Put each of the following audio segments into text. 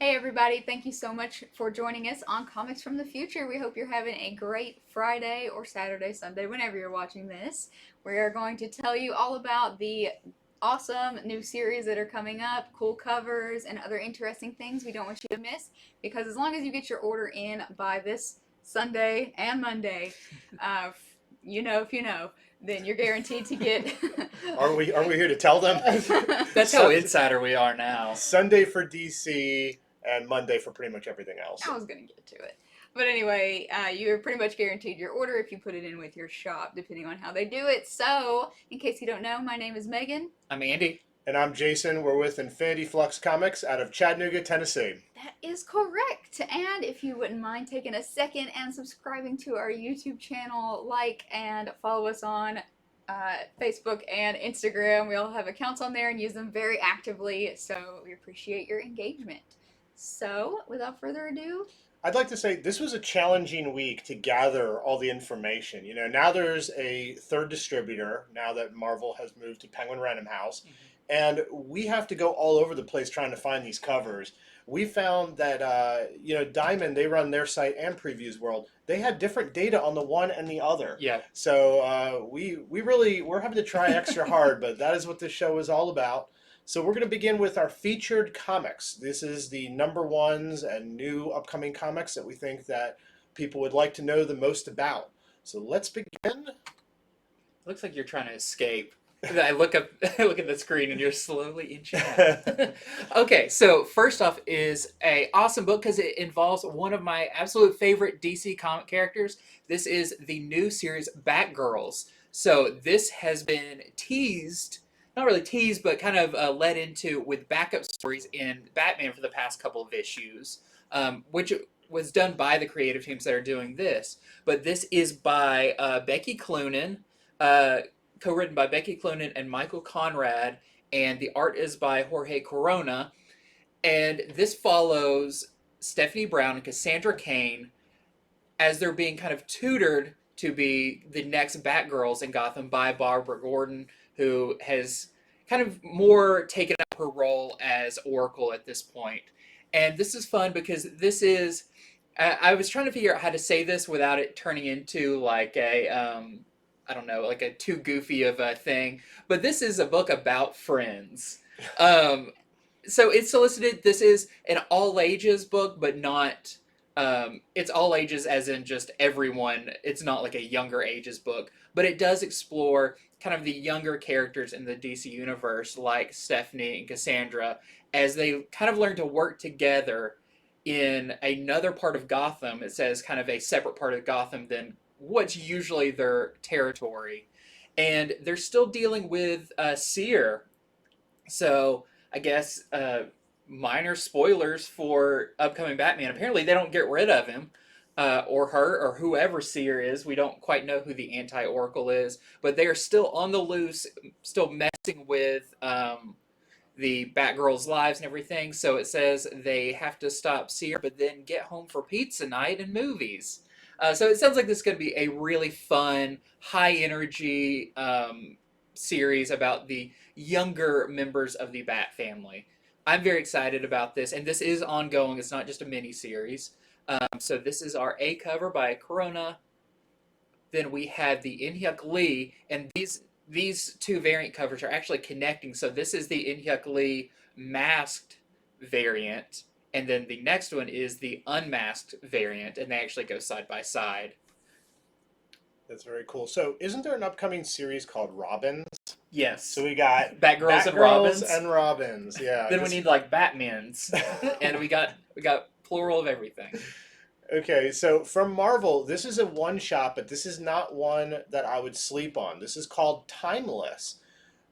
Hey everybody, thank you so much for joining us on Comics from the Future. We hope you're having a great Friday or Saturday, Sunday, whenever you're watching this. We are going to tell you all about the awesome new series that are coming up, cool covers, and other interesting things we don't want you to miss, because as long as you get your order in by this Sunday and Monday, if you know, then you're guaranteed to get... Are we here to tell them? That's how insider we are now. Sunday for DC and Monday for pretty much everything else. I was going to get to it. But anyway, you're pretty much guaranteed your order if you put it in with your shop, depending on how they do it. So, in case you don't know, my name is Megan. I'm Andy. And I'm Jason. We're with Infinity Flux Comics out of Chattanooga, Tennessee. That is correct. And if you wouldn't mind taking a second and subscribing to our YouTube channel, like and follow us on Facebook and Instagram. We all have accounts on there and use them very actively, so we appreciate your engagement. So, without further ado, I'd like to say this was a challenging week to gather all the information. You know, now there's a third distributor, now that Marvel has moved to Penguin Random House, and we have to go all over the place trying to find these covers. We found that, Diamond, they run their site and Previews World. They had different data on the one and the other. Yeah. So we're having to try extra hard, but that is what this show is all about. So we're going to begin with our featured comics. This is the number ones and new upcoming comics that we think that people would like to know the most about. So let's begin. Looks like you're trying to escape. I look at the screen and you're slowly inching out. Okay, so first off is a awesome book because it involves one of my absolute favorite DC comic characters. This is the new series Batgirls. So this has been teased, not really teased, but kind of led into with backup stories in Batman for the past couple of issues, which was done by the creative teams that are doing this. But this is by Becky Cloonan, co-written by Becky Cloonan and Michael Conrad, and the art is by Jorge Corona. And this follows Stephanie Brown and Cassandra Cain as they're being kind of tutored to be the next Batgirls in Gotham by Barbara Gordon, who has kind of more taken up her role as Oracle at this point. And this is fun because this is... I was trying to figure out how to say this without it turning into like a... I don't know, like a too goofy of a thing. But this is a book about friends. So it's solicited. This is an all-ages book, but not... it's all ages as in just everyone. It's not like a younger ages book. But it does explore kind of the younger characters in the DC universe, like Stephanie and Cassandra, as they kind of learn to work together in another part of Gotham. It says kind of a separate part of Gotham than what's usually their territory. And they're still dealing with Seer. So I guess minor spoilers for upcoming Batman. Apparently they don't get rid of him. Or her, or whoever Seer is. We don't quite know who the anti-Oracle is, but they are still on the loose, still messing with the Batgirls' lives and everything. So it says they have to stop Seer, but then get home for pizza night and movies. So it sounds like this is going to be a really fun, high-energy series about the younger members of the Bat family. I'm very excited about this, and this is ongoing. It's not just a mini-series. So this is our A cover by Corona. Then we have the INHYUK Lee, and these two variant covers are actually connecting. So this is the INHYUK Lee masked variant, and then the next one is the unmasked variant, and they actually go side by side. That's very cool. So isn't there an upcoming series called Robins? Yes. So we got Batgirls and Robins. Yeah. Then we need like Batmans, and we got plural of everything. Okay, so from Marvel, this is a one-shot, but this is not one that I would sleep on. This is called Timeless.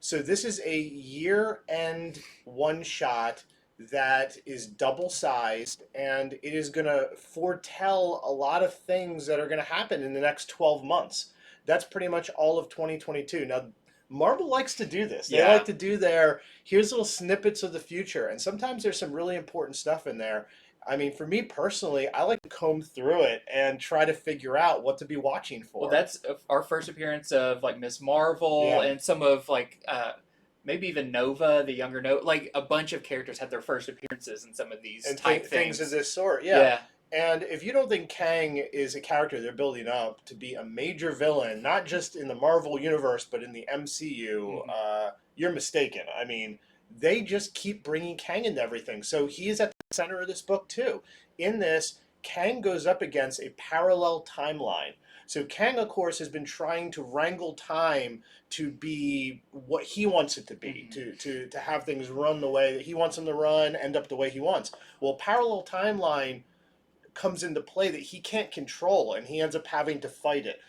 So this is a year-end one-shot that is double-sized, and it is going to foretell a lot of things that are going to happen in the next 12 months. That's pretty much all of 2022. Now, Marvel likes to do this. They like to do here's little snippets of the future, and sometimes there's some really important stuff in there. I mean, for me personally, I like to comb through it and try to figure out what to be watching for. Well, that's our first appearance of like Miss Marvel and some of like maybe even Nova, the younger Nova, like a bunch of characters had their first appearances in some of these And type things things. of this sort. Yeah. And if you don't think Kang is a character they're building up to be a major villain, not just in the Marvel universe but in the MCU, you're mistaken. I mean, they just keep bringing Kang into everything. So he is at the center of this book too. In this, Kang goes up against a parallel timeline. So Kang, of course, has been trying to wrangle time to be what he wants it to be, to have things run the way that he wants them to run, end up the way he wants. Well, parallel timeline comes into play that he can't control, and he ends up having to fight it.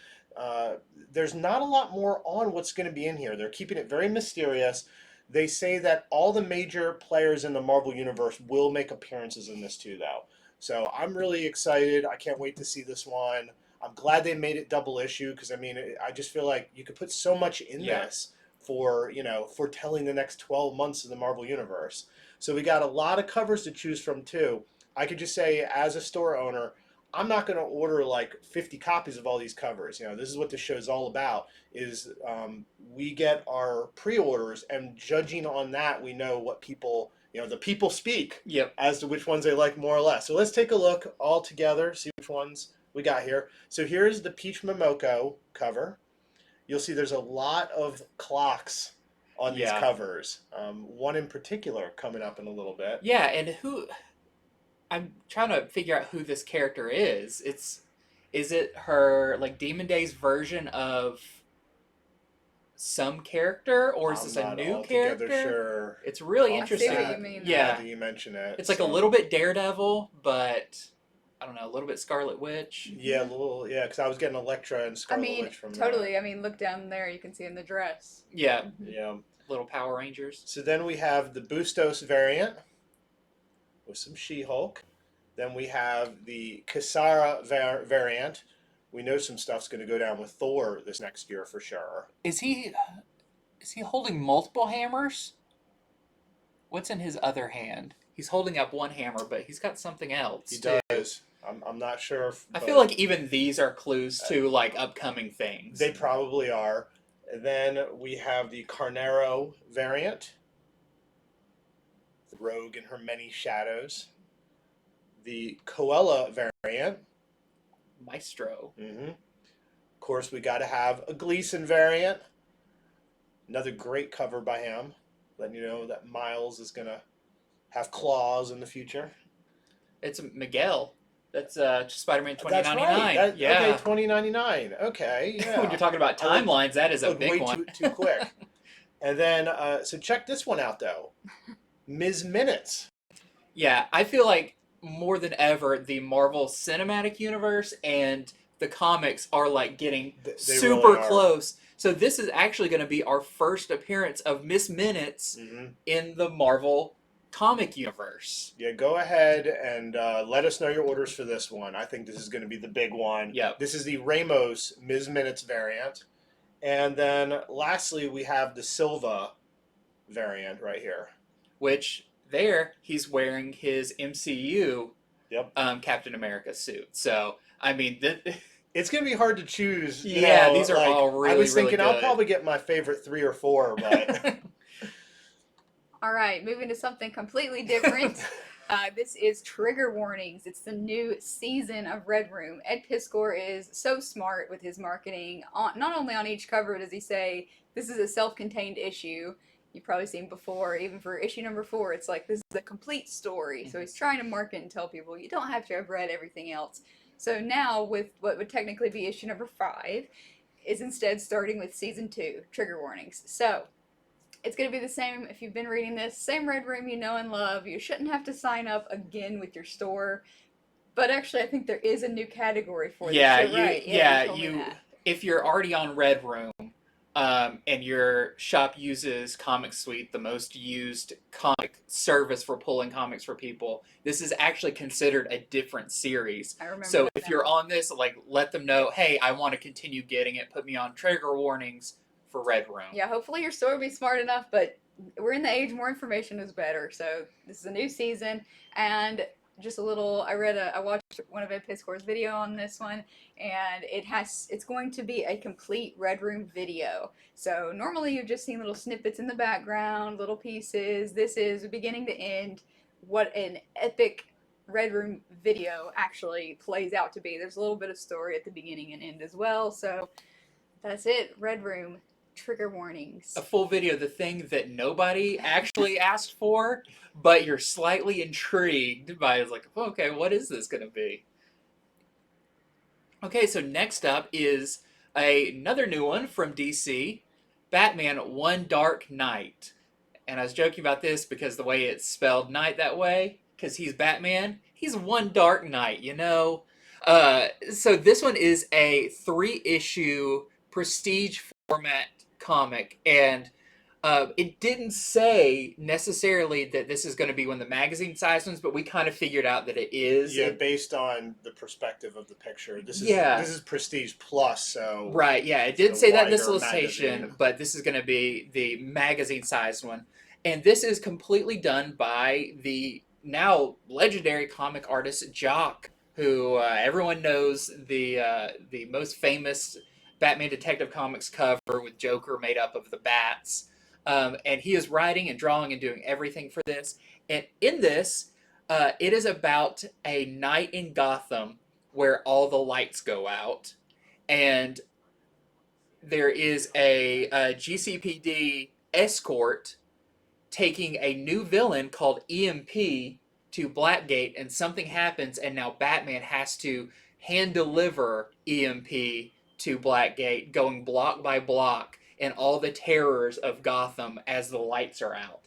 There's not a lot more on what's going to be in here. They're keeping it very mysterious. They say that all the major players in the Marvel Universe will make appearances in this too, though. So I'm really excited. I can't wait to see this one. I'm glad they made it double issue because, I mean, I just feel like you could put so much in this for, foretelling the next 12 months of the Marvel Universe. So we got a lot of covers to choose from too. I could just say, as a store owner, I'm not going to order like 50 copies of all these covers. This is what this show is all about, is we get our pre-orders, and judging on that, we know what people, the people speak as to which ones they like more or less. So let's take a look all together, see which ones we got here. So here's the Peach Momoko cover. You'll see there's a lot of clocks on these covers. One in particular coming up in a little bit. Yeah, and I'm trying to figure out who this character is. Is it her like Demon Days version of some character, or is this a new character? Sure. It's really interesting. I see what you mean. Yeah, that you mention it. It's like a little bit Daredevil, but I don't know, a little bit Scarlet Witch. Yeah, because I was getting Elektra and Scarlet Witch from totally. I mean, look down there, you can see in the dress. Yeah. Yeah. Little Power Rangers. So then we have the Bustos variant with some She-Hulk. Then we have the CASSARA variant. We know some stuff's going to go down with Thor this next year for sure. Is he holding multiple hammers? What's in his other hand? He's holding up one hammer, but he's got something else. He does. I'm not sure. I feel like even these are clues to like upcoming things. They probably are. And then we have the CARNERO variant. The Rogue and her many shadows. The COELLO variant. Maestro. Of course, we got to have a GLEASON variant. Another great cover by him, letting you know that Miles is going to have claws in the future. It's Miguel. That's Spider-Man 2099. That's right. Yeah. Okay, 2099. Okay, yeah. When you're talking about timelines, that is a big one. Too quick. And then, so check this one out, though. Ms. Minutes. Yeah, I feel like more than ever, the Marvel Cinematic Universe and the comics are like getting super really close. So this is actually going to be our first appearance of Miss Minutes in the Marvel comic universe. Yeah, go ahead and let us know your orders for this one. I think this is going to be the big one. Yeah. This is the RAMOS Miss Minutes variant. And then lastly, we have the SILVA variant right here. Which there, he's wearing his MCU Captain America suit. So, I mean, it's going to be hard to choose. Yeah, these are all really, I was thinking really good. I'll probably get my favorite 3 or 4, but... All right, moving to something completely different. This is Trigger Warnings. It's the new season of Red Room. Ed Piskor is so smart with his marketing. Not only on each cover does he say, this is a self-contained issue. You've probably seen before, even for issue number 4, it's like, this is a complete story. So he's trying to market and tell people, you don't have to have read everything else. So now, with what would technically be issue number 5, is instead starting with season 2, Trigger Warnings. So, it's going to be the same if you've been reading this, same Red Room you know and love. You shouldn't have to sign up again with your store. But actually, I think there is a new category for this. Yeah, if you're already on Red Room, and your shop uses Comic Suite, the most used comic service for pulling comics for people, this is actually considered a different series. I remember. So if you're on this, like, let them know, hey, I want to continue getting it. Put me on Trigger Warnings for Red Room. Yeah, hopefully your store will be smart enough, but we're in the age more information is better. So this is a new season, and just a little. I watched one of Ed Piscor's video on this one, and it's going to be a complete Red Room video. So normally you've just seen little snippets in the background, little pieces. This is beginning to end what an epic Red Room video actually plays out to be. There's a little bit of story at the beginning and end as well. So that's it. Red Room. Trigger warnings. A full video, the thing that nobody actually asked for, but you're slightly intrigued by. It's like, okay, what is this going to be? Okay, so next up is another new one from DC, Batman One Dark Night. And I was joking about this because the way it's spelled night that way, because he's Batman, he's one dark night, you know? So this one is a 3-issue prestige format comic, and it didn't say necessarily that this is going to be one of the magazine size ones, but we kind of figured out that it is. Yeah, based on the perspective of the picture. This is Prestige Plus, so right. Yeah, it didn't say that in the solicitation, magazine. but this is going to be the magazine sized one, and this is completely done by the now legendary comic artist JOCK, who everyone knows, the most famous Batman Detective Comics cover with Joker made up of the bats. And he is writing and drawing and doing everything for this. And in this, it is about a night in Gotham where all the lights go out. And there is a GCPD escort taking a new villain called EMP to Blackgate, and something happens, and now Batman has to hand deliver EMP to Blackgate, going block by block, and all the terrors of Gotham as the lights are out.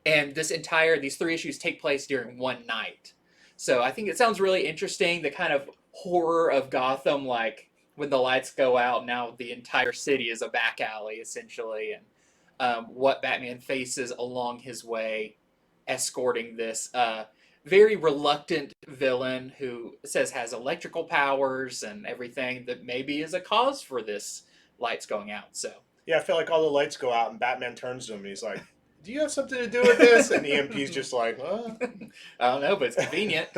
And these 3 issues take place during one night. So I think it sounds really interesting, the kind of horror of Gotham, like when the lights go out, now the entire city is a back alley, essentially, and what Batman faces along his way, escorting this very reluctant villain who says has electrical powers and everything that maybe is a cause for this lights going out. So yeah, I feel like all the lights go out and Batman turns to him and he's like, "Do you have something to do with this?" And EMP's just like, "Oh, I don't know, but it's convenient."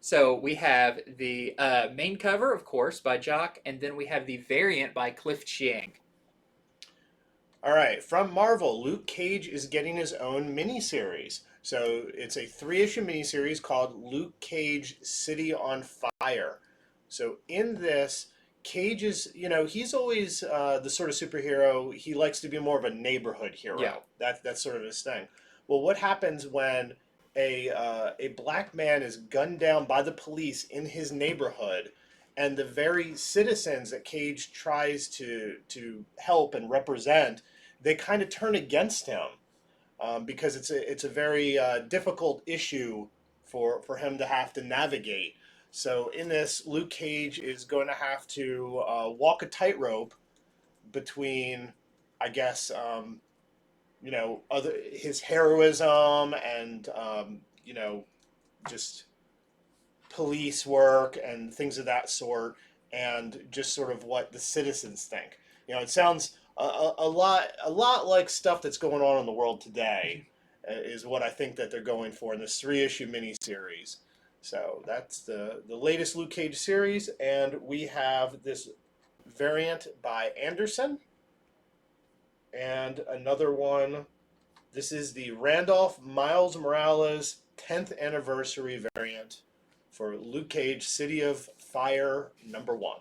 So we have the main cover, of course, by JOCK, and then we have the variant by Cliff Chiang. All right, from Marvel, Luke Cage is getting his own miniseries. So it's a 3-issue miniseries called Luke Cage City on Fire. So in this, Cage is, he's always the sort of superhero. He likes to be more of a neighborhood hero. Yeah. That's sort of his thing. Well, what happens when a black man is gunned down by the police in his neighborhood, and the very citizens that Cage tries to help and represent, they kind of turn against him because it's a very difficult issue for him to have to navigate. So in this, Luke Cage is going to have to walk a tightrope between, I guess, his heroism and just police work and things of that sort, and just sort of what the citizens think. It sounds a lot like stuff that's going on in the world today, is what I think that they're going for in this 3-issue miniseries. So that's the latest Luke Cage series, and we have this variant by Anderson, and another one. This is the Randolph Miles Morales 10th anniversary variant for Luke Cage City of Fire #1.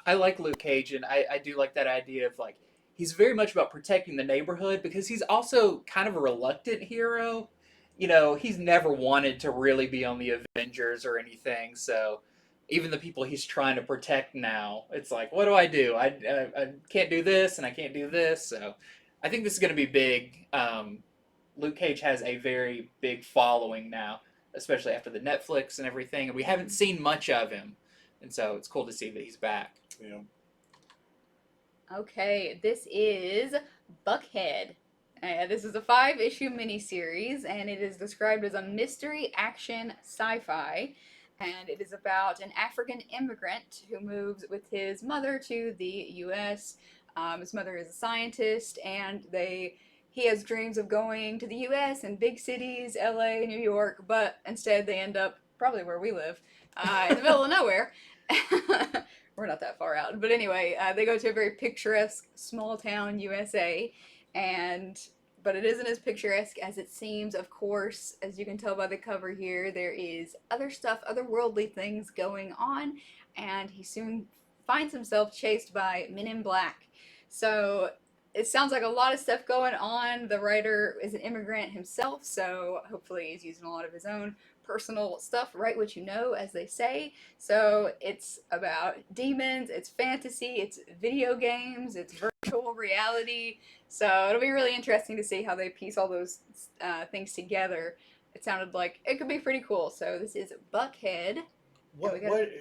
I like Luke Cage, and I do like that idea of, like, he's very much about protecting the neighborhood, because he's also kind of a reluctant hero. He's never wanted to really be on the Avengers or anything, so even the people he's trying to protect now, it's like, what do? I can't do this, and I can't do this, so I think this is going to be big. Luke Cage has a very big following now, especially after the Netflix and everything, and we haven't seen much of him, and so it's cool to see that he's back. Yeah. Okay, this is Buckhead. This is a 5-issue miniseries, and it is described as a mystery action sci-fi, and it is about an African immigrant who moves with his mother to the U.S. His mother is a scientist, and he has dreams of going to the U.S. and big cities, L.A., New York, but instead they end up probably where we live, in the middle of nowhere. We're not that far out, but anyway, they go to a very picturesque small town, USA, and but it isn't as picturesque as it seems. Of course, as you can tell by the cover here, there is other stuff, otherworldly things going on, and he soon finds himself chased by men in black. So it sounds like a lot of stuff going on. The writer is an immigrant himself, so hopefully he's using a lot of his own personal stuff. Write what you know, as they say. So it's about demons, it's fantasy, it's video games, it's virtual reality. So it'll be really interesting to see how they piece all those things together. It sounded like it could be pretty cool. So this is Buckhead.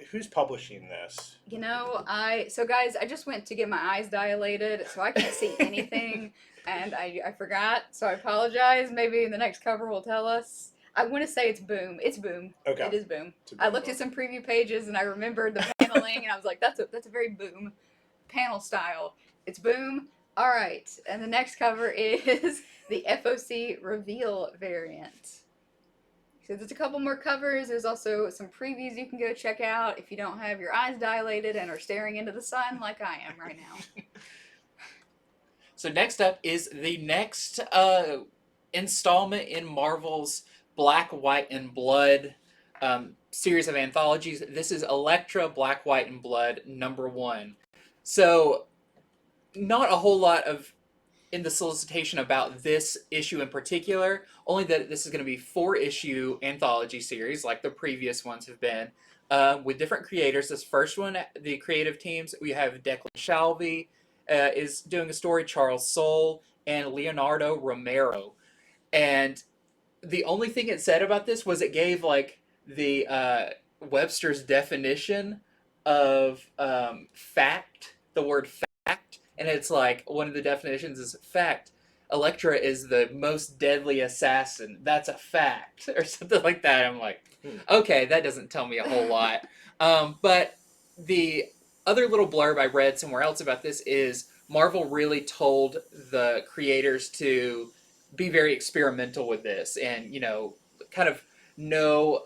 Who's publishing this? You know, guys, I just went to get my eyes dilated, so I can't see anything, and I forgot, so I apologize. Maybe the next cover will tell us. I want to say it's Boom. It's Boom. Okay. It is Boom. Boom I looked at some preview pages, and I remembered the paneling, and I was like, that's a very Boom panel style. It's Boom. All right, and the next cover is the FOC Reveal variant. So there's a couple more covers. There's also some previews you can go check out if you don't have your eyes dilated and are staring into the sun like I am right now. So next up is the next installment in Marvel's Black, White, and Blood series of anthologies. This is Elektra, Black, White, and Blood #1. So not a whole lot of in the solicitation about this issue in particular, only that this is going to be 4-issue anthology series like the previous ones have been, with different creators. This first one, the creative teams, we have Declan Shalvey is doing a story, Charles Soule, and Leonardo Romero. And the only thing it said about this was it gave like the Webster's definition of fact, the word fact. And it's like, one of the definitions is fact. Elektra is the most deadly assassin. That's a fact. Or something like that. I'm like, okay, that doesn't tell me a whole lot. But the other little blurb I read somewhere else about this is Marvel really told the creators to be very experimental with this. And, you know, kind of no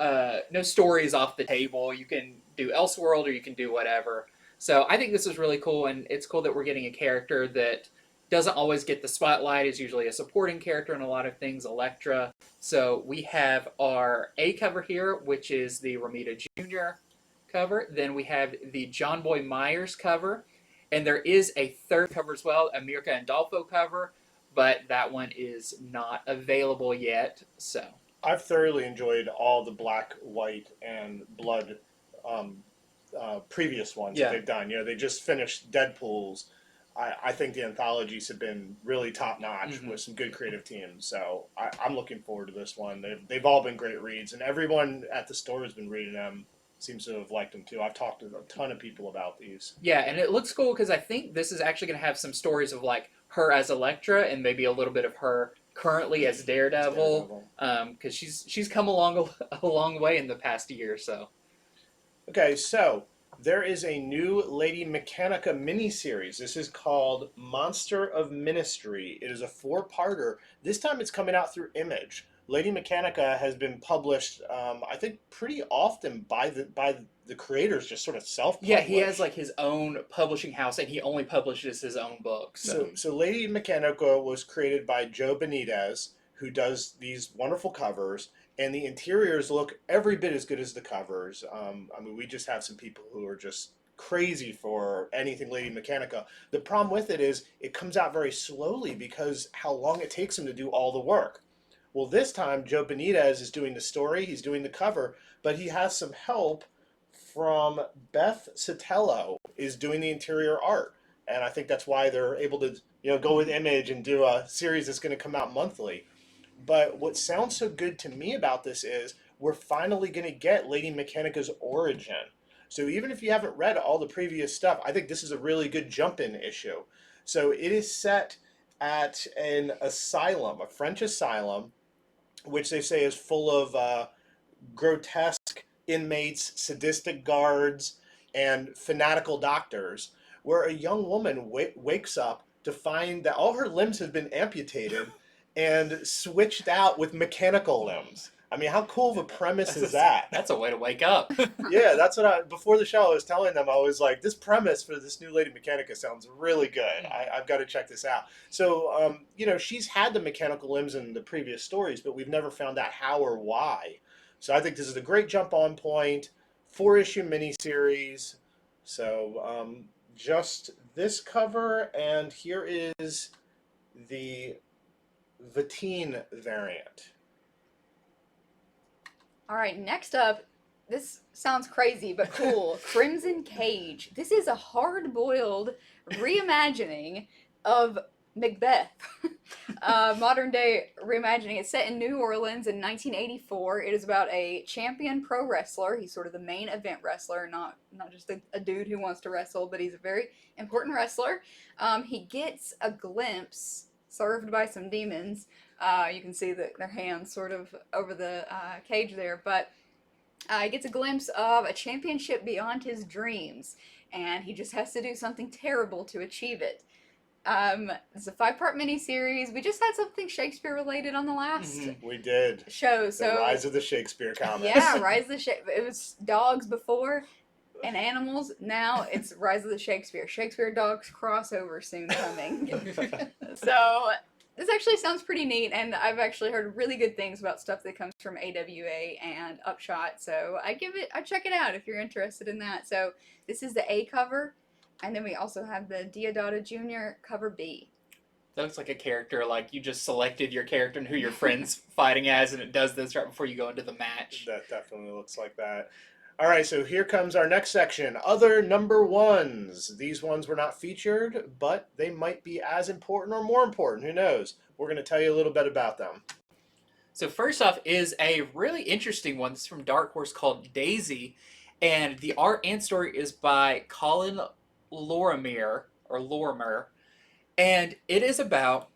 stories off the table. You can do Elseworld or you can do whatever. So I think this is really cool, and it's cool that we're getting a character that doesn't always get the spotlight, is usually a supporting character in a lot of things, Elektra. So we have our A cover here, which is the Romita Jr. cover. Then we have the John Boy Myers cover, and there is a third cover as well, a Mirka Andolfo cover, but that one is not available yet. So I've thoroughly enjoyed all the Black, White, and Blood previous ones that they've done. You know, they just finished Deadpool's. I think the anthologies have been really top notch with some good creative teams. So I'm looking forward to this one. They've all been great reads, and everyone at the store has been reading them. Seems to have liked them too. I've talked to a ton of people about these. Yeah, and it looks cool because I think this is actually going to have some stories of like her as Elektra and maybe a little bit of her currently as Daredevil. Because she's come along a long way in the past year or so. Okay, so there is a new Lady Mechanica miniseries. This is called Monster of Ministry. It is a 4-parter. This time it's coming out through Image. Lady Mechanica has been published, I think, pretty often by the creators, just sort of self-published. Yeah, he has like his own publishing house, and he only publishes his own books. So Lady Mechanica was created by Joe Benitez, who does these wonderful covers. And the interiors look every bit as good as the covers. I mean, we just have some people who are just crazy for anything Lady Mechanica. The problem with it is it comes out very slowly because how long it takes him to do all the work. Well, this time, Joe Benitez is doing the story, he's doing the cover, but he has some help from Beth Sotelo is doing the interior art. And I think that's why they're able to, you know, go with Image and do a series that's going to come out monthly. But what sounds so good to me about this is we're finally going to get Lady Mechanica's origin. So even if you haven't read all the previous stuff, I think this is a really good jump-in issue. So it is set at an asylum, a French asylum, which they say is full of grotesque inmates, sadistic guards, and fanatical doctors, where a young woman wakes up to find that all her limbs have been amputated and switched out with mechanical limbs. I mean, how cool of a premise is that? That's a way to wake up. Yeah, that's what before the show I was telling them. I was like, this premise for this new Lady Mechanica sounds really good. I've got to check this out. So, she's had the mechanical limbs in the previous stories, but we've never found out how or why. So I think this is a great jump on point, 4-issue miniseries. So just this cover, and here is the Vatine variant. All right, next up, this sounds crazy but cool. Crimson Cage. This is a hard-boiled reimagining of Macbeth. Modern day reimagining. It's set in New Orleans in 1984. It is about a champion pro wrestler. He's sort of the main event wrestler, not just a dude who wants to wrestle, but he's a very important wrestler. He gets a glimpse, served by some demons. You can see their hands sort of over the cage there, but he gets a glimpse of a championship beyond his dreams, and he just has to do something terrible to achieve it. It's a 5-part miniseries. We just had something Shakespeare related on the last We did. show. The So Rise of the Shakespeare comics. yeah, Rise of the Shakespeare. It was dogs before and animals. Now it's Rise of the Shakespeare. Shakespeare dogs crossover soon coming. So this actually sounds pretty neat, and I've actually heard really good things about stuff that comes from AWA and Upshot. So I check it out if you're interested in that. So this is the A cover. And then we also have the Deodato Jr. cover B. That looks like a character, like you just selected your character and who your friend's fighting as, and it does this right before you go into the match. That definitely looks like that. All right, so here comes our next section, other number ones. These ones were not featured, but they might be as important or more important. Who knows? We're going to tell you a little bit about them. So first off is a really interesting one. This is from Dark Horse called Daisy, and the art and story is by Colin Lorimer, and it is about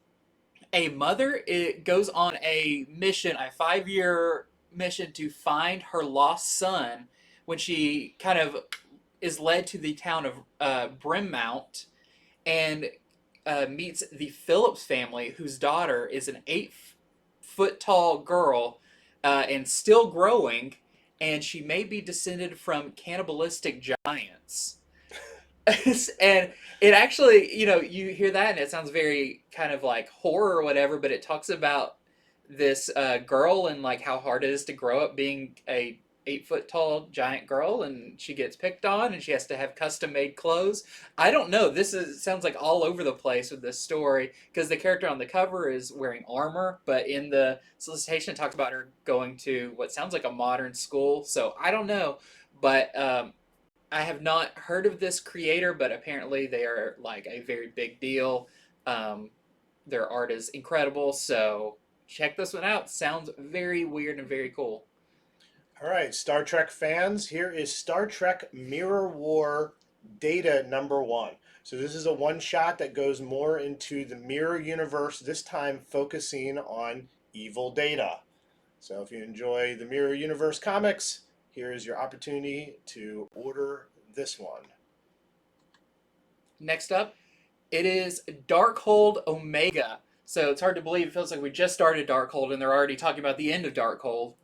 a mother. It goes on a mission, a 5-year mission to find her lost son when she kind of is led to the town of Brimmount and meets the Phillips family, whose daughter is an 8-foot tall girl and still growing, and she may be descended from cannibalistic giants. And it actually, you hear that and it sounds very kind of like horror or whatever, but it talks about this girl and like how hard it is to grow up being a 8-foot tall giant girl, and she gets picked on and she has to have custom made clothes. I don't know. Sounds like all over the place with this story, because the character on the cover is wearing armor, but in the solicitation it talks about her going to what sounds like a modern school. So I don't know, but I have not heard of this creator, but apparently they are like a very big deal. Their art is incredible, so check this one out. Sounds very weird and very cool. All right, Star Trek fans, here is Star Trek Mirror War Data number 1. So this is a one-shot that goes more into the mirror universe, this time focusing on evil Data. So if you enjoy the Mirror Universe comics, here is your opportunity to order this one. Next up, it is Darkhold Omega. So it's hard to believe. It feels like we just started Darkhold and they're already talking about the end of Darkhold.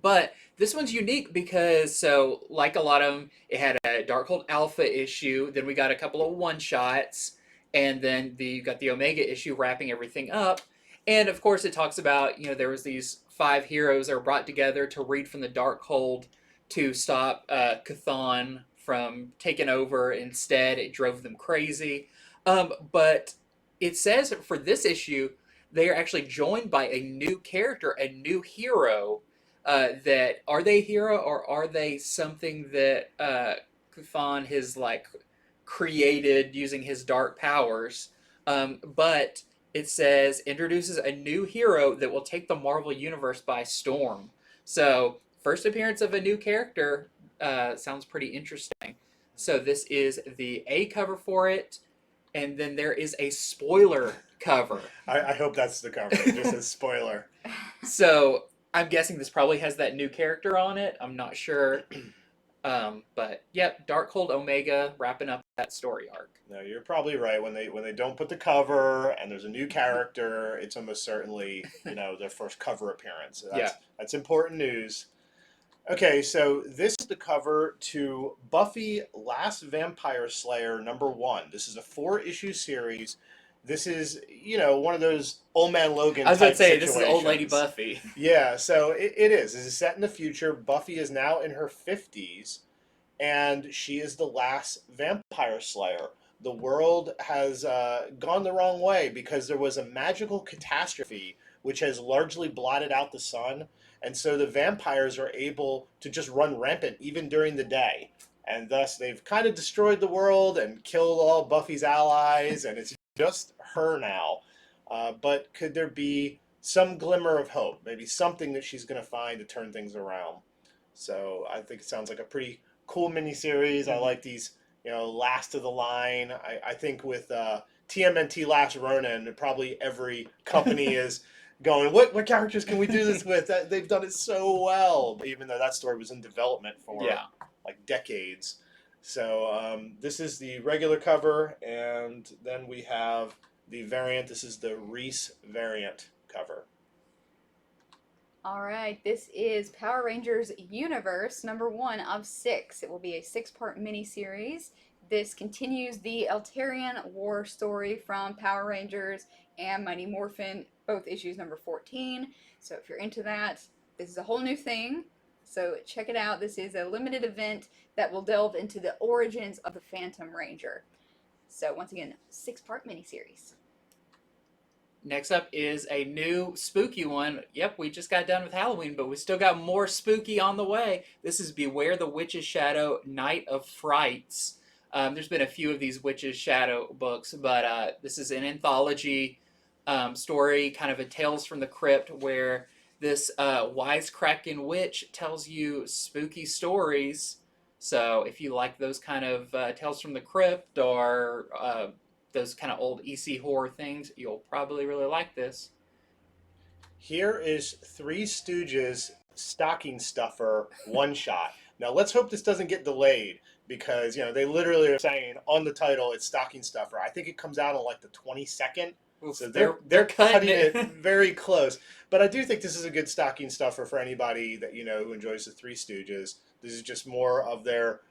But this one's unique because, so like a lot of them, it had a Darkhold Alpha issue, then we got a couple of one-shots, and then you got the Omega issue wrapping everything up. And of course it talks about, there was these 5 heroes that were brought together to read from the Darkhold to stop Chthon from taking over. Instead, it drove them crazy. But it says for this issue, they are actually joined by a new character, a new hero. That are they a hero or are they something that Chthon has like created using his dark powers? But it says introduces a new hero that will take the Marvel Universe by storm. So first appearance of a new character sounds pretty interesting. So this is the A cover for it, and then there is a spoiler cover. I hope that's the cover, just a spoiler. So I'm guessing this probably has that new character on it. I'm not sure. But yep, Darkhold Omega wrapping up that story arc. No, you're probably right. When they don't put the cover and there's a new character, it's almost certainly their first cover appearance. So that's important news. Okay, so this is the cover to Buffy Last Vampire Slayer #1. This is a 4-issue series. This is, one of those Old Man Logan I was going to say, situations. this is Old Lady Buffy. Yeah, so it is. This is set in the future. Buffy is now in her 50s, and she is the last vampire slayer. The world has gone the wrong way because there was a magical catastrophe which has largely blotted out the sun. And so the vampires are able to just run rampant even during the day. And thus they've kind of destroyed the world and killed all Buffy's allies. And it's just her now. But could there be some glimmer of hope? Maybe something that she's going to find to turn things around. So I think it sounds like a pretty cool miniseries. I like these, last of the line. I think with TMNT Last Ronin, probably every company is going, what characters can we do this with? They've done it so well, even though that story was in development for like decades. So this is the regular cover, and then we have the variant. This is the Reese variant cover. All right, this is Power Rangers Universe #1 of 6. It will be a 6-part miniseries. This continues the Eltarian War story from Power Rangers and Mighty Morphin, both issues number 14. So if you're into that, this is a whole new thing. So check it out. This is a limited event that will delve into the origins of the Phantom Ranger. So once again, 6-part miniseries. Next up is a new spooky one. Yep, we just got done with Halloween, but we still got more spooky on the way. This is Beware the Witch's Shadow, Night of Frights. There's been a few of these Witch's Shadow books, but this is an anthology story, kind of a Tales from the Crypt, where this wisecracking witch tells you spooky stories. So if you like those kind of Tales from the Crypt or those kind of old EC horror things, you'll probably really like this. Here is Three Stooges Stocking Stuffer one-shot. Now let's hope this doesn't get delayed, because they literally are saying on the title it's Stocking Stuffer. I think it comes out on like the 22nd. So they're cutting it very close. But I do think this is a good stocking stuffer for anybody that who enjoys the Three Stooges. This is just more of their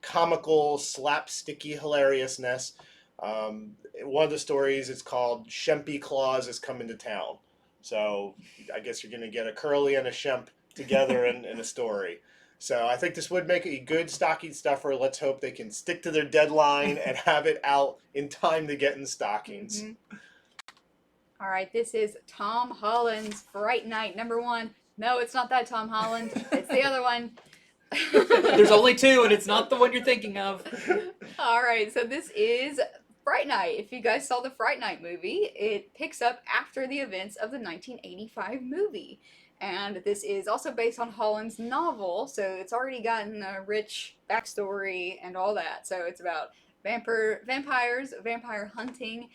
comical, slapsticky hilariousness. One of the stories, it's called Shempy Claus is Coming to Town. So I guess you're going to get a Curly and a Shemp together in a story. So I think this would make a good stocking stuffer. Let's hope they can stick to their deadline and have it out in time to get in stockings. Mm-hmm. All right, this is Tom Holland's Fright Night #1. No, it's not that Tom Holland. It's the other one. There's only 2, and it's not the one you're thinking of. All right, so this is Fright Night. If you guys saw the Fright Night movie, it picks up after the events of the 1985 movie. And this is also based on Holland's novel, so it's already gotten a rich backstory and all that. So it's about vampires, vampire hunting,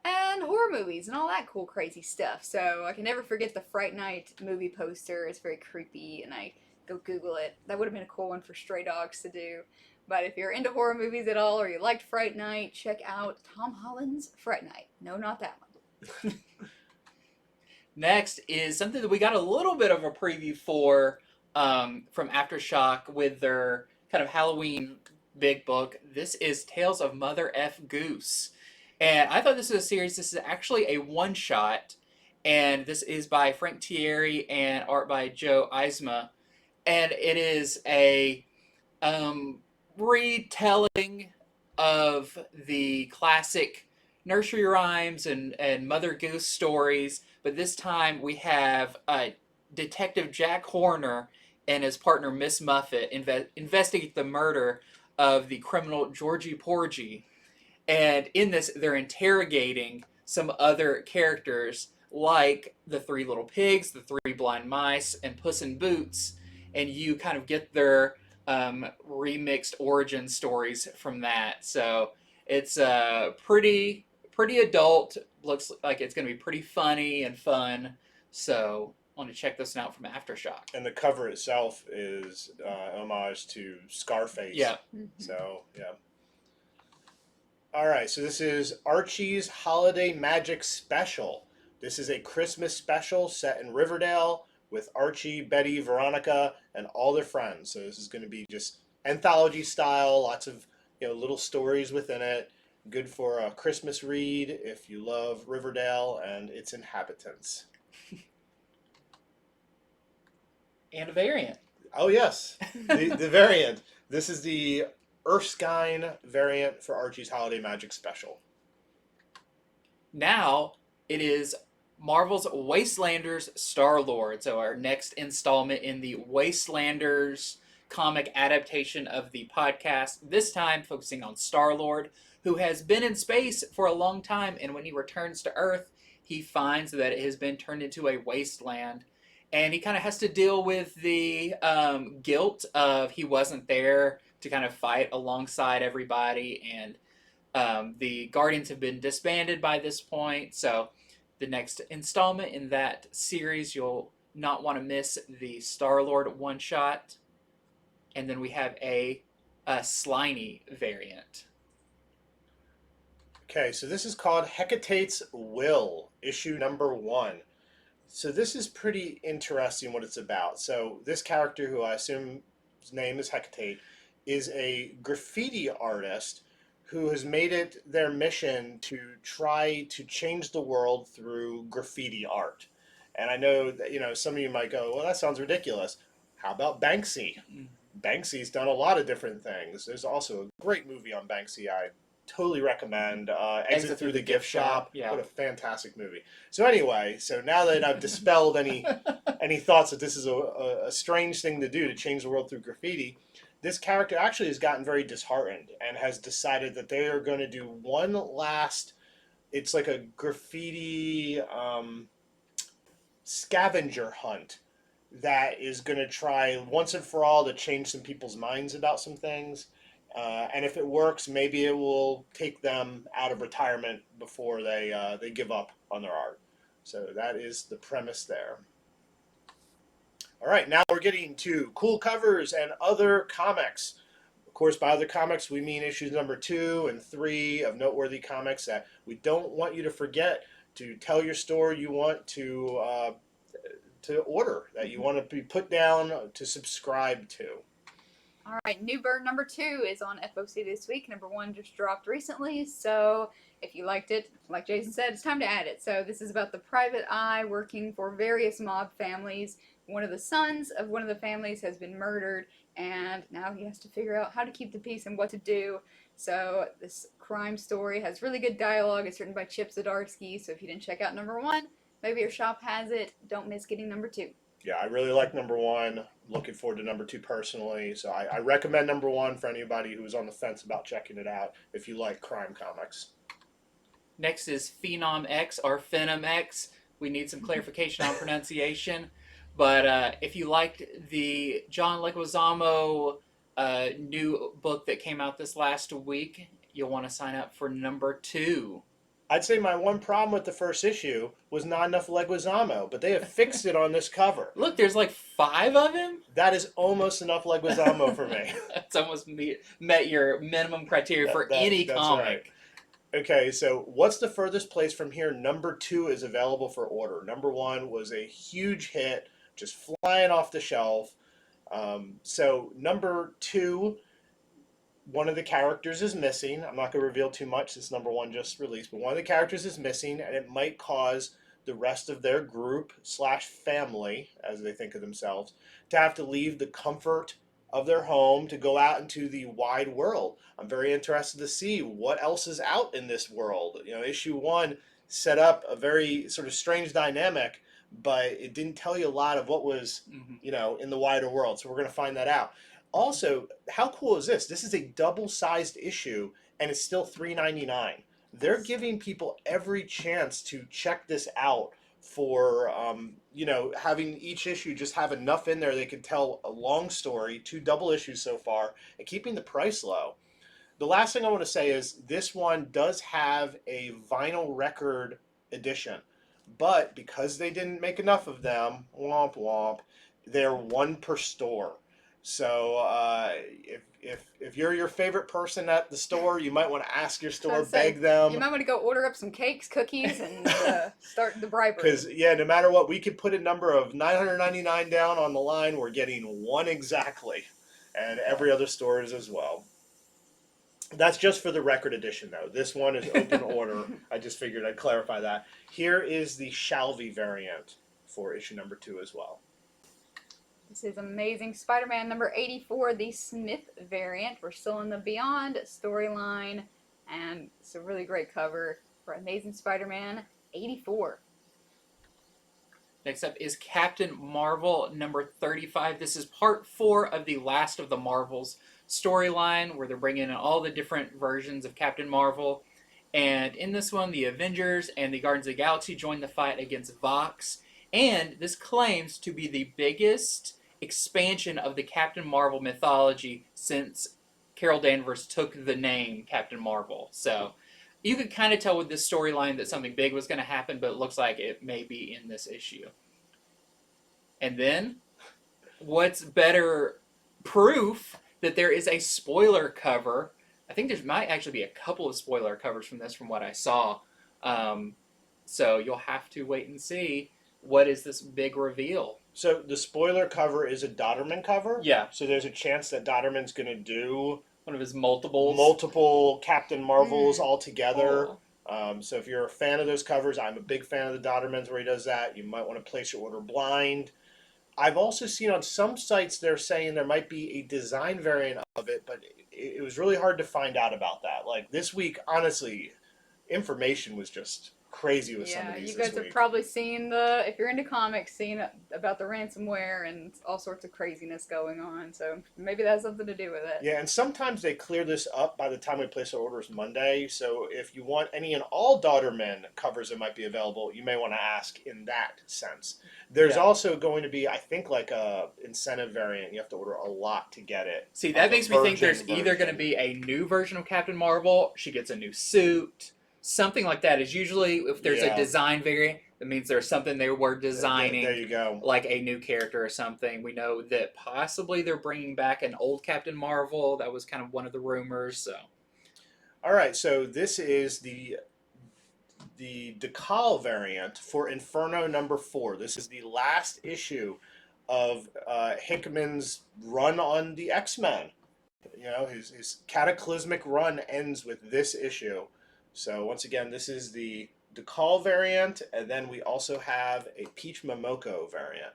and horror movies and all that cool crazy stuff. So I can never forget the Fright Night movie poster. It's very creepy, and I go Google it. That would have been a cool one for Stray Dogs to do. But if you're into horror movies at all, or you liked Fright Night, check out Tom Holland's Fright Night. No, not that one. Next is something that we got a little bit of a preview for from Aftershock with their kind of Halloween big book. This is Tales of Mother F. Goose. And I thought this was a series. This is actually a one-shot. And this is by Frank Thierry and art by Joe Eisma. And it is a retelling of the classic nursery rhymes and Mother Goose stories. But this time we have Detective Jack Horner and his partner Miss Muffet investigate the murder of the criminal Georgie Porgy. And in this, they're interrogating some other characters like the 3 Little Pigs, the 3 Blind Mice, and Puss in Boots. And you kind of get their remixed origin stories from that. So it's pretty adult. Looks like it's going to be pretty funny and fun. So want to check this one out from Aftershock. And the cover itself is homage to Scarface. Yeah. So, yeah. All right, so this is Archie's Holiday Magic Special. This is a Christmas special set in Riverdale with Archie, Betty, Veronica, and all their friends. So this is going to be just anthology style, lots of little stories within it. Good for a Christmas read if you love Riverdale and its inhabitants. And a variant. Oh, yes. The variant. This is the Erskine variant for Archie's Holiday Magic Special. Now it is Marvel's Wastelanders Star-Lord. So our next installment in the Wastelanders comic adaptation of the podcast. This time focusing on Star-Lord, who has been in space for a long time. And when he returns to Earth, he finds that it has been turned into a wasteland. And he kind of has to deal with the guilt of he wasn't there to kind of fight alongside everybody. And the Guardians have been disbanded by this point. So the next installment in that series, you'll not want to miss the Star-Lord one-shot. And then we have a Slimy variant. Okay, so this is called HECATE'S Will, issue number 1. So this is pretty interesting what it's about. So this character, who I assume his name is Hecate, is a graffiti artist who has made it their mission to try to change the world through graffiti art. And I know that, some of you might go, well, that sounds ridiculous. How about Banksy? Banksy's done a lot of different things. There's also a great movie on Banksy I totally recommend. Exit Through the Gift Shop. Yeah. What a fantastic movie. So anyway, now that I've dispelled any thoughts that this is a strange thing to do, to change the world through graffiti, this character actually has gotten very disheartened and has decided that they are going to do one last, it's like a graffiti scavenger hunt that is going to try once and for all to change some people's minds about some things. And if it works, maybe it will take them out of retirement before they give up on their art. So that is the premise there. All right, now we're getting to cool covers and other comics. Of course, by other comics, we mean issues number 2 and 3 of noteworthy comics that we don't want you to forget to tell your store you want to order, that you want to be put down to subscribe to. All right, New Bird number 2 is on FOC this week. Number 1 just dropped recently, so if you liked it, like Jason said, it's time to add it. So this is about the private eye working for various mob families. One of the sons of one of the families has been murdered, and now he has to figure out how to keep the peace and what to do. So this crime story has really good dialogue. It's written by Chip Zdarsky, so if you didn't check out number 1, maybe your shop has it. Don't miss getting number 2. Yeah, I really like number 1. Looking forward to number 2 personally. So I recommend number 1 for anybody who's on the fence about checking it out if you like crime comics. Next is Phenom X or Phenom X. We need some clarification on pronunciation. But if you liked the John Leguizamo new book that came out this last week, you'll want to sign up for number 2. I'd say my one problem with the first issue was not enough Leguizamo, but they have fixed it on this cover. Look, there's like 5 of him. That is almost enough Leguizamo for me. It's almost met your minimum criteria for any that's comic. Right. Okay, so what's the furthest place from here? Number 2 is available for order. Number 1 was a huge hit, just flying off the shelf. So number 2, one of the characters is missing. I'm not going to reveal too much since number 1 just released, but one of the characters is missing, and it might cause the rest of their group / family, as they think of themselves, to have to leave the comfort of their home to go out into the wide world. I'm very interested to see what else is out in this world. Issue 1 set up a very sort of strange dynamic, but it didn't tell you a lot of what was, in the wider world. So we're going to find that out. Also, how cool is this? This is a double-sized issue, and it's still $3.99. They're giving people every chance to check this out for, having each issue just have enough in there they can tell a long story, 2 double issues so far, and keeping the price low. The last thing I want to say is this one does have a vinyl record edition. But because they didn't make enough of them, womp womp, they're one per store. So if you're your favorite person at the store, you might want to ask your store, beg them. You might want to go order up some cakes, cookies, and start the bribery. Because, yeah, no matter what, we could put a number of $999 down on the line. We're getting one exactly. And every other store is as well. That's just for the record edition, though. This one is open order. I just figured I'd clarify that. Here is the Shalvey variant for issue number 2 as well. This is Amazing Spider-Man number 84, the Smith variant. We're still in the Beyond storyline, and it's a really great cover for Amazing Spider-Man 84. Next up is Captain Marvel number 35. This is part 4 of the Last of the Marvels storyline, where they're bringing in all the different versions of Captain Marvel. And in this one, the Avengers and the Guardians of the Galaxy join the fight against Vox. And this claims to be the biggest expansion of the Captain Marvel mythology since Carol Danvers took the name Captain Marvel. So you could kind of tell with this storyline that something big was going to happen, but it looks like it may be in this issue. And then, what's better proof that there is a spoiler cover? I think there might actually be a couple of spoiler covers from this from what I saw. So you'll have to wait and see what is this big reveal. So the spoiler cover is a Dodderman cover? Yeah. So there's a chance that Dodderman's going to do one of his multiples. Multiple Captain Marvels all together. Oh. So if you're a fan of those covers, I'm a big fan of the Doddermans where he does that. You might want to place your order blind. I've also seen on some sites they're saying there might be a design variant of it, but it was really hard to find out about that. Like this week, honestly, information was just crazy with some of these. You guys have probably seen if you're into comics, seen about the ransomware and all sorts of craziness going on. So maybe that has something to do with it. Yeah, and sometimes they clear this up by the time we place our orders Monday. So if you want any and all Dodderman covers that might be available, you may want to ask in that sense. There's also going to be, I think, like a incentive variant. You have to order a lot to get it. See, that makes me think there's either going to be a new version of Captain Marvel, she gets a new suit. Something like that is usually, if there's a design variant, that means there's something they were designing. There you go. Like a new character or something. We know that possibly they're bringing back an old Captain Marvel. That was kind of one of the rumors. So, all right. So this is the Decal variant for Inferno number 4. This is the last issue of Hickman's run on the X-Men. You know, his cataclysmic run ends with this issue. So once again, this is the Decal variant, and then we also have a Peach Momoko variant.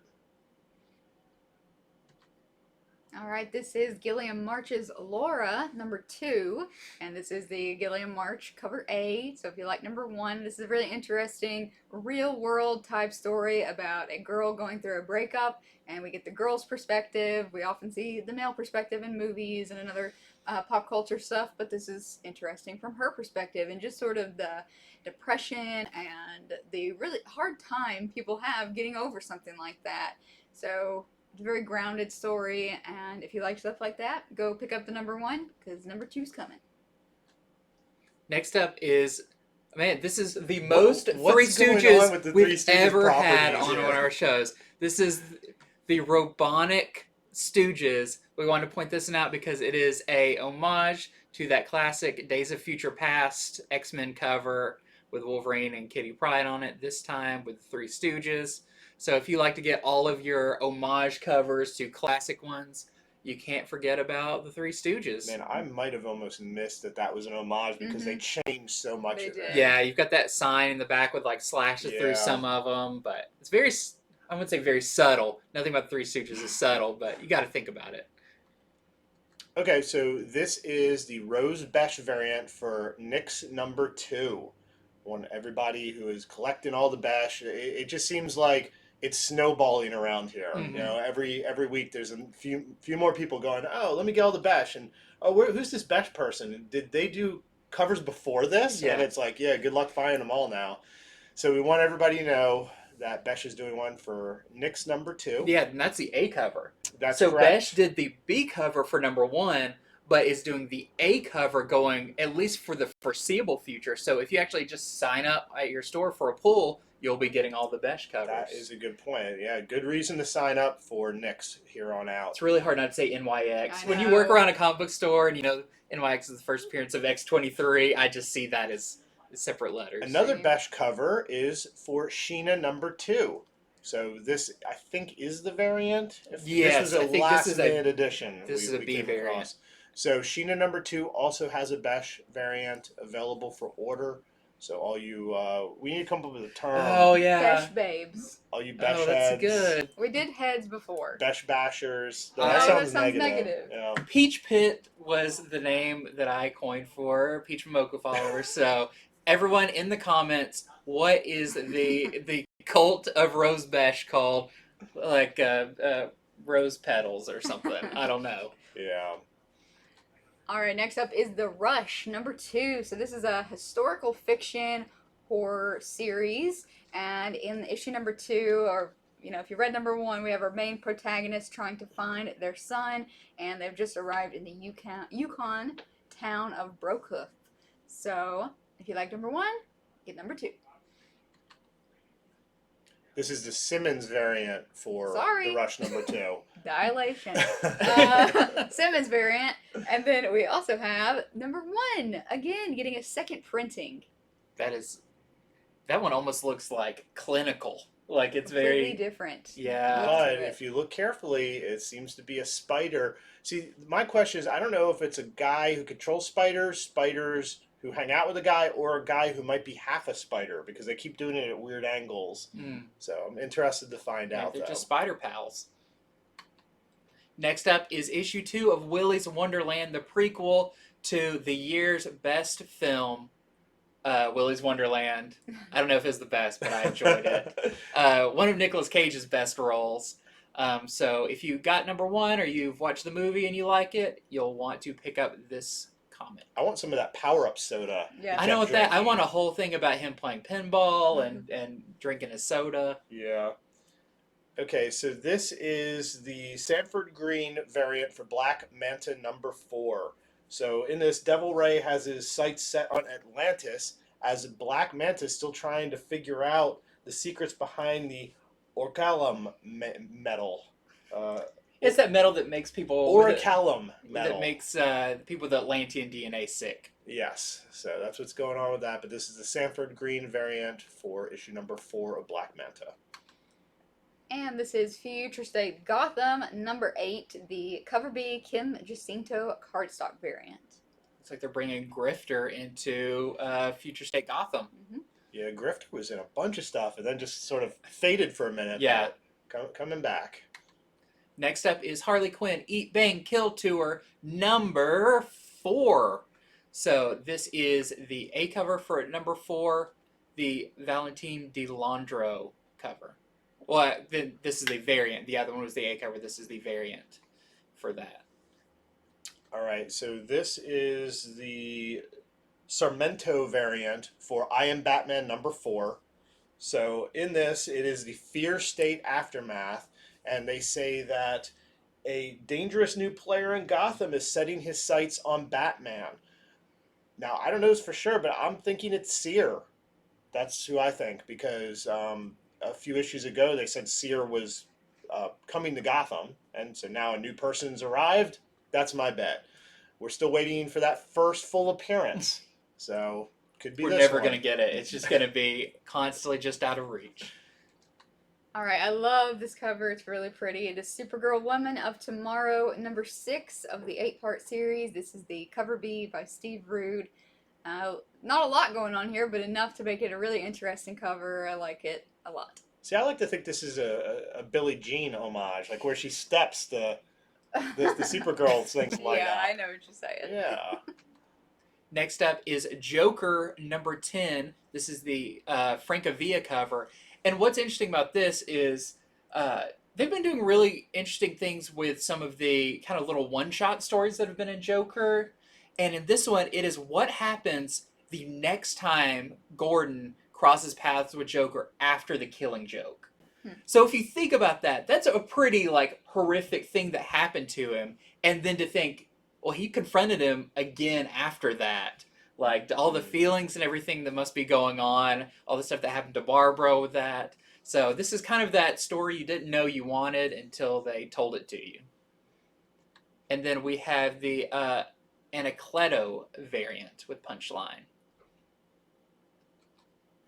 All right, this is Gilliam March's Laura, number 2, and this is the Gilliam March cover A. So if you like number 1, this is a really interesting real-world type story about a girl going through a breakup, and we get the girl's perspective. We often see the male perspective in movies and another pop culture stuff, but this is interesting from her perspective and just sort of the depression and the really hard time people have getting over something like that. So it's a very grounded story, and if you like stuff like that, go pick up the number 1 because number 2's coming. Next up is, man, this is the most Three Stooges we've ever had on one of our shows. This is the Robonic Stooges. We want to point this out because it is a homage to that classic Days of Future Past X-Men cover with Wolverine and Kitty Pryde on it, this time with the Three Stooges. So if you like to get all of your homage covers to classic ones, you can't forget about the Three Stooges. Man, I might have almost missed that was an homage because they changed so much of it. Yeah, you've got that sign in the back with like slashes through some of them, but it's very, I wouldn't say very subtle. Nothing about the Three Stooges is subtle, but you got to think about it. Okay, so this is the Rose Besh variant for Nick's number 2. Want everybody who is collecting all the Besh. It just seems like it's snowballing around here. You know, every week there's a few more people going, oh, let me get all the Besh, and oh, who's this Besh person? Did they do covers before this? Yeah. And it's like, yeah, good luck finding them all now. So we want everybody to know that Besh is doing one for Nick's number 2. Yeah, and that's the A cover. That's so correct. Besh did the B cover for number 1, but is doing the A cover going at least for the foreseeable future. So if you actually just sign up at your store for a pull, you'll be getting all the Besh covers. That is a good point. Yeah, good reason to sign up for Nyx here on out. It's really hard not to say NYX. I When you know. work around a comic book store and NYX is the first appearance of X-23, I just see that as separate letters. Another Besh cover is for SHEENA #2. So this, I think, is the variant. Yes, this was I a think this is a- last-minute edition. this is a B came variant. across. So SHEENA #2 also has a Besh variant available for order. So all you, we need to come up with a term. Oh yeah. Besh babes. All you Besh Oh, heads. that's good. We did heads before. Besh bashers. Oh, That that sounds sounds negative. negative. Yeah. Peach Pit was the name that I coined for Peach MOMOKO followers. So everyone in the comments, what is the cult of Rose Besh called? Like rose petals or something. I don't know. Yeah. All right, next up is The Rush #2. So this is a historical fiction horror series, and in issue #2, or if you read #1, we have our main protagonist trying to find their son, and they've just arrived in the Yukon town of Brokhoof. So if you like #1, get #2. This is the Simmons variant for Sorry. The Rush #2. Dilation. Simmons variant, and then we also have #1 again getting a second printing. That one almost looks like clinical. Like it's Completely very different. Yeah. But to it. if you look carefully, it seems to be a spider. See, my question is, I don't know if it's a guy who controls spiders who hang out with a guy, or a guy who might be half a spider, because they keep doing it at weird angles. So I'm interested to find out, they're though. just spider pals. Next up is issue 2 of Willy's Wonderland, the prequel to the year's best film, Willy's Wonderland. I don't know if it's the best, but I enjoyed it. One of Nicolas Cage's best roles. So if you got #1 or you've watched the movie and you like it, you'll want to pick up this comic. I want some of that power-up soda. Yeah. I know what that. I want a whole thing about him playing pinball and drinking his soda. Yeah. Okay, so this is the Sanford Green variant for Black Manta #4. So in this, Devil Ray has his sights set on Atlantis, as Black Manta is still trying to figure out the secrets behind the Orichalcum metal. It's that metal that makes people Orichalcum metal. that makes people with Atlantean DNA sick. Yes, so that's what's going on with that. But this is the Sanford Green variant for issue #4 of Black Manta. And this is Future State Gotham #8, the Cover B Kim Jacinto cardstock variant. It's like they're bringing Grifter into Future State Gotham. Yeah, Grifter was in a bunch of stuff and then just sort of faded for a minute. Yeah. but coming back. Next up is Harley Quinn Eat Bang Kill Tour #4. So this is the A cover for #4, the Valentine DeLandro cover. Well, this is the variant. The other one was the A cover. This is the variant for that. All right, so this is the Sarmento variant for I Am Batman #4. So in this, it is the Fear State Aftermath, and they say that a dangerous new player in Gotham is setting his sights on Batman. Now, I don't know this for sure, but I'm thinking it's Seer. That's who I think, because a few issues ago they said Seer was coming to Gotham, and so now a new person's arrived. That's my bet. We're still waiting for that first full appearance, so could be. We're this never one. going to get it. It's just going to be constantly just out of reach. All right, I love this cover. It's really pretty. It is Supergirl Woman of Tomorrow #6 of the 8-part series. This is the Cover B by Steve Rude. Not a lot going on here, but enough to make it a really interesting cover. I like it a lot. See, I like to think this is a Billie Jean homage, like where she steps the Supergirl things like Yeah, that. I know what you're saying. Yeah. Next up is Joker #10. This is the Francavilla cover. And what's interesting about this is they've been doing really interesting things with some of the kind of little one-shot stories that have been in Joker. And in this one, it is what happens the next time Gordon crosses paths with Joker after the Killing Joke. So if you think about that, that's a pretty like horrific thing that happened to him. And then to think Well, he confronted him again after that. Like, all the feelings and everything that must be going on, all the stuff that happened to Barbara with that. So this is kind of that story you didn't know you wanted until they told it to you. And then we have the Anacleto variant with Punchline.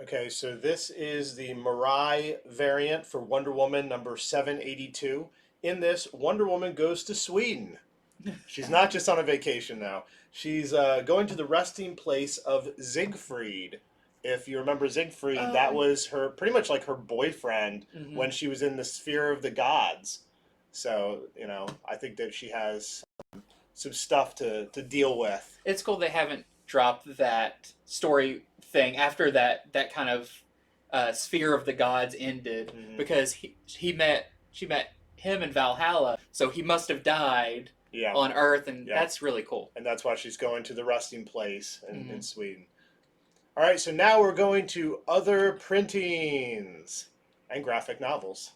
Okay, so this is the Mirai variant for Wonder Woman number 782. In this, Wonder Woman goes to Sweden. She's not just on a vacation now. She's going to the resting place of Siegfried. If you remember Siegfried, that was her, pretty much like her boyfriend when she was in the sphere of the gods. So, you know, I think that she has some stuff to deal with. It's cool they haven't dropped that story thing after that kind of sphere of the gods ended, because she met him in Valhalla, so he must have died on Earth, and that's really cool. And that's why she's going to the resting place in Sweden. All right, so now we're going to other printings and graphic novels.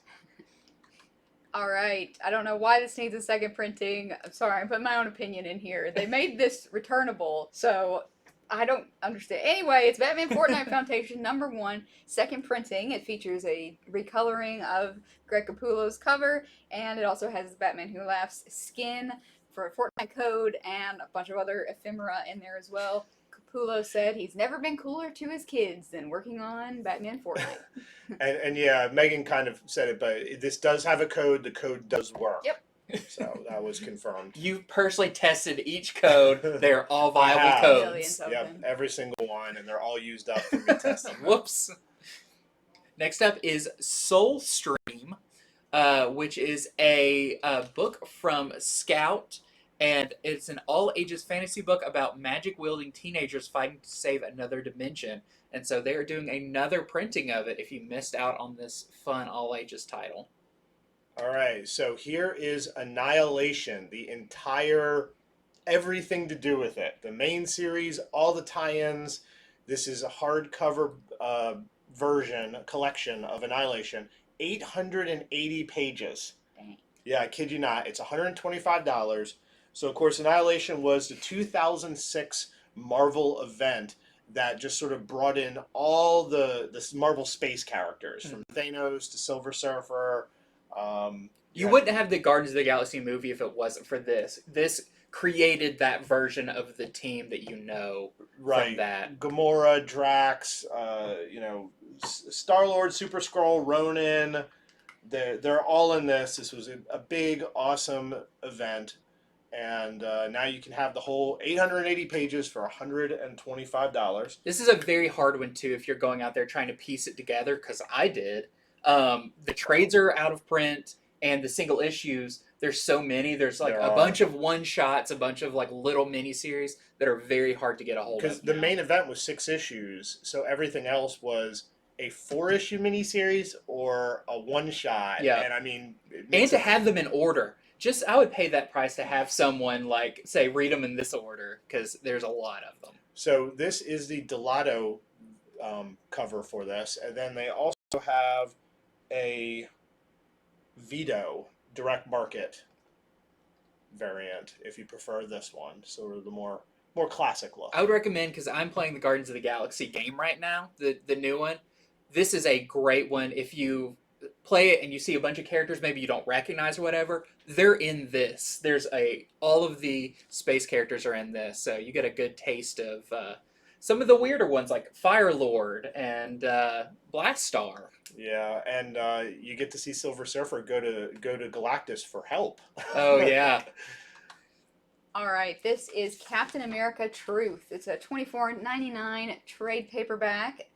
All right. I don't know why this needs a second printing. I'm sorry, I'm putting my own opinion in here. They made this returnable, so I don't understand. Anyway, it's Batman Fortnite Foundation #1, second printing. It features a recoloring of Greg Capullo's cover, and it also has Batman Who Laughs skin for a Fortnite code and a bunch of other ephemera in there as well. Capullo said he's never been cooler to his kids than working on Batman Fortnite. and yeah, Megan kind of said it, but this does have a code. The code does work. Yep. So that was confirmed. You personally tested each code. They're all viable codes. Yep, every single one, and they're all used up for me testing. Whoops. Next up is Soulstream, which is a book from Scout. And it's an all-ages fantasy book about magic-wielding teenagers fighting to save another dimension. And so they are doing another printing of it if you missed out on this fun all-ages title. All right, so here is Annihilation, the entire, everything to do with it. The main series, all the tie-ins. This is a hardcover collection of Annihilation. 880 pages. Dang. Yeah, I kid you not. It's $125. So, of course, Annihilation was the 2006 Marvel event that just sort of brought in all the Marvel space characters, from Thanos to Silver Surfer. You wouldn't have the Guardians of the Galaxy movie if it wasn't for this. This created that version of the team that you know from that. Gamora, Drax, Star-Lord, Super Skrull, Ronin. They're all in this. This was a big, awesome event. And now you can have the whole 880 pages for $125. This is a very hard one, too, if you're going out there trying to piece it together, because I did. The trades are out of print, and the single issues, there's so many. There's like a bunch of one-shots, a bunch of like little mini-series that are very hard to get a hold of. Because the main event was 6 issues, so everything else was a 4-issue miniseries or a one-shot. Yeah. And I mean... And to have them in order. I would pay that price to have someone, like, say, read them in this order, because there's a lot of them. So this is the Delato cover for this, and then they also have a Vito direct market variant, if you prefer this one. So the more classic look. I would recommend, because I'm playing the Guardians of the Galaxy game right now, the new one. This is a great one. If you play it and you see a bunch of characters maybe you don't recognize or whatever, they're in this. All of the space characters are in this, so you get a good taste of some of the weirder ones like Fire Lord and Black Star. Yeah, and you get to see Silver Surfer go to Galactus for help. Oh yeah. All right, this is Captain America Truth. It's a $24.99 trade paperback.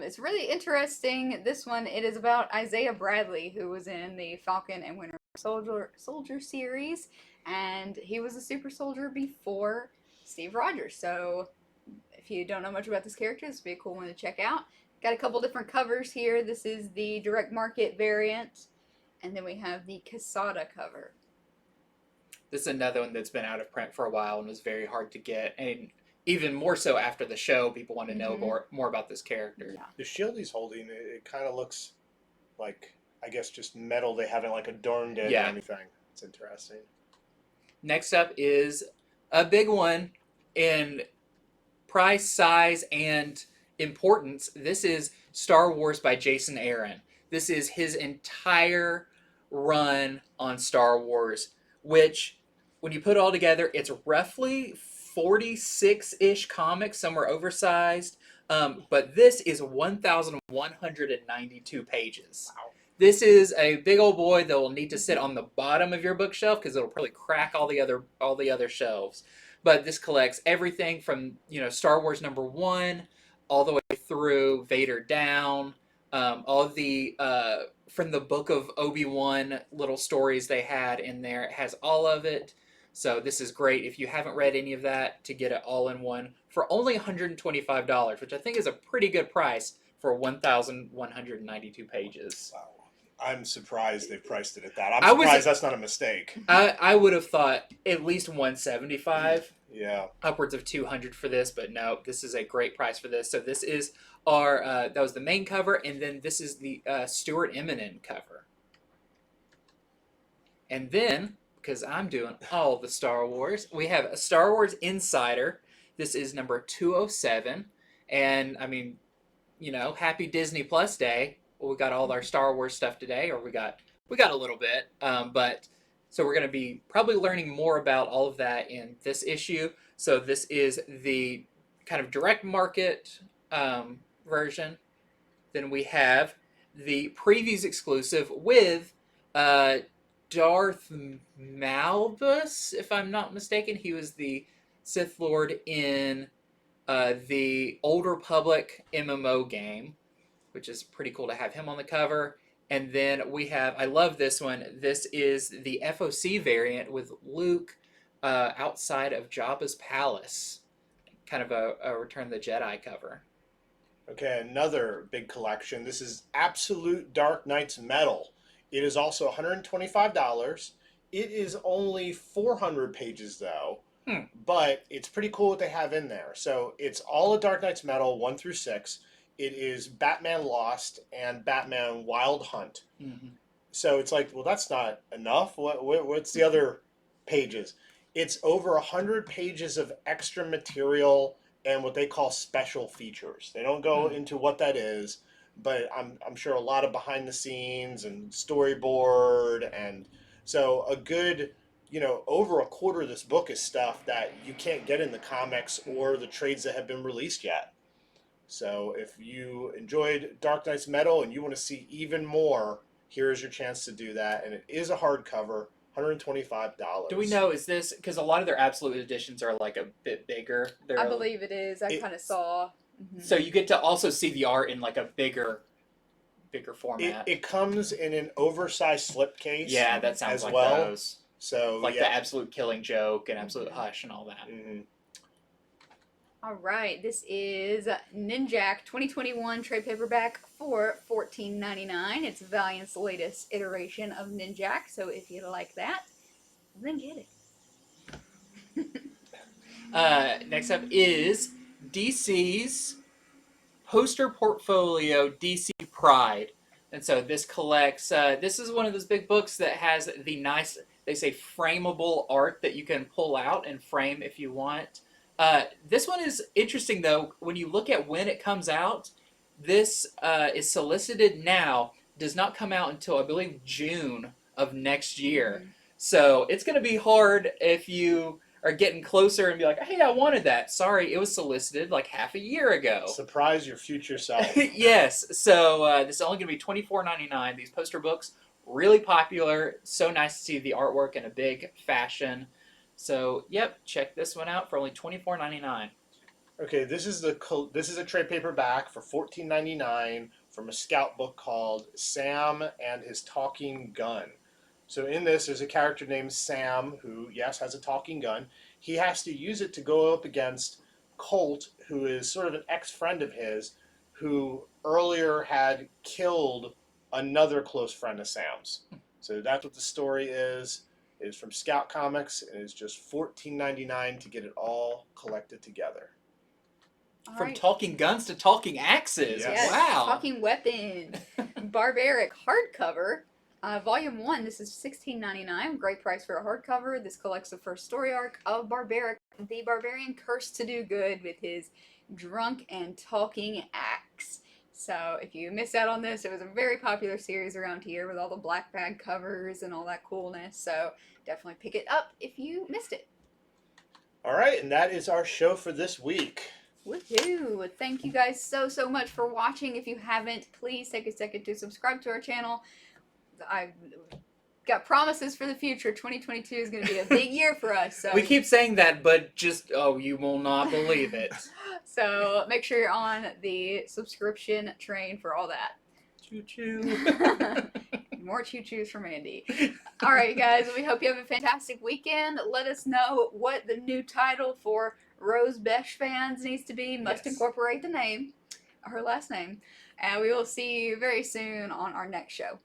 It's really interesting. This one, it is about Isaiah Bradley, who was in the Falcon and Winter Soldier series, and he was a super soldier before Steve Rogers. So if you don't know much about this character, this would be a cool one to check out. Got a couple different covers here. This is the direct market variant, and then we have the CASSARA cover. This is another one that's been out of print for a while and was very hard to get, and even more so after the show, people want to know more about this character. Yeah. The shield he's holding, it kind of looks like, I guess, just metal. They haven't like adorned it or anything. It's interesting. Next up is a big one in price, size, and importance. This is Star Wars by Jason Aaron. This is his entire run on Star Wars, which, when you put it all together, it's roughly 46-ish comics. Some are oversized. But this is 1,192 pages. Wow. This is a big old boy that will need to sit on the bottom of your bookshelf because it'll probably crack all the other shelves. But this collects everything from Star Wars #1 all the way through Vader Down, all of the from the Book of Obi-Wan little stories they had in there. It has all of it. So this is great if you haven't read any of that, to get it all in one for only $125, which I think is a pretty good price for 1,192 pages. Wow. I'm surprised they've priced it at that. I'm I was- surprised that's not a mistake. I would have thought at least 175, Yeah. upwards of 200 for this, but no, this is a great price for this. So this is our that was the main cover, and then this is the Stuart Eminem cover. And then, because I'm doing all the Star Wars, we have a Star Wars Insider. This is number 207, and I mean, happy Disney Plus Day. Well, we got all our Star Wars stuff today, or we got a little bit, but so we're going to be probably learning more about all of that in this issue. So this is the kind of direct market version. Then we have the previews exclusive with Darth Malbus, if I'm not mistaken. He was the Sith Lord in the Old Republic MMO game, which is pretty cool to have him on the cover. And then we have, I love this one, this is the FOC variant with Luke outside of Jabba's palace. Kind of a Return of the Jedi cover. Okay, another big collection. This is Absolute Dark Knight's Metal. It is also $125. It is only 400 pages, though. But it's pretty cool what they have in there. So it's all of Dark Knight's Metal, 1 through 6. It is Batman Lost and Batman Wild Hunt. Mm-hmm. So it's like, well, that's not enough. What's the other pages? It's over 100 pages of extra material and what they call special features. They don't go into what that is, but I'm sure a lot of behind the scenes and storyboard, and so a good, over a quarter of this book is stuff that you can't get in the comics or the trades that have been released yet. So if you enjoyed Dark Knight's Metal and you want to see even more, here's your chance to do that. And it is a hardcover, $125. Do we know, is this, because a lot of their absolute editions are like a bit bigger. I believe it is. I kind of saw. Mm-hmm. So you get to also see the art in like a bigger format. It comes in an oversized slipcase. Yeah, that sounds as like well. those. So Like yeah. the Absolute Killing Joke and Absolute Hush and all that. Mm-hmm. All right, this is Ninjak 2021 trade paperback for $14.99. It's Valiant's latest iteration of Ninjak, so if you like that, then get it. Next up is DC's poster portfolio, DC Pride. And so this collects, this is one of those big books that has the nice, they say, frameable art that you can pull out and frame if you want. This one is interesting, though. When you look at when it comes out, this is solicited now, does not come out until, I believe, June of next year. Mm-hmm. So it's going to be hard if you are getting closer and be like, hey, I wanted that. Sorry, it was solicited like half a year ago. Surprise your future self. Yes. So this is only going to be $24.99. These poster books, really popular. So nice to see the artwork in a big fashion. So, yep, check this one out for only $24.99. Okay, this is a trade paperback for $14.99 from a Scout book called Sam and His Talking Gun. So in this, there's a character named Sam who, yes, has a talking gun. He has to use it to go up against Colt, who is sort of an ex-friend of his, who earlier had killed another close friend of Sam's. So that's what the story is. It is from Scout Comics, and it's just $14.99 to get it all collected together. From talking guns to talking axes. Yes. Yes, Wow. talking weapon. Barbaric hardcover. Volume 1, this is $16.99. Great price for a hardcover. This collects the first story arc of the barbarian cursed to do good with his drunk and talking axe. So if you missed out on this, it was a very popular series around here with all the black bag covers and all that coolness. So definitely pick it up if you missed it. All right, and that is our show for this week. Woohoo! Thank you guys so much for watching. If you haven't, please take a second to subscribe to our channel. I've got promises for the future. 2022 is going to be a big year for us. So We keep saying that, but just, you will not believe it. So make sure you're on the subscription train for all that. Choo-choo. More choo-choos from Andy. All right, guys. We hope you have a fantastic weekend. Let us know what the new title for Rose Besh fans needs to be. Must Yes. incorporate the name, her last name. And we will see you very soon on our next show.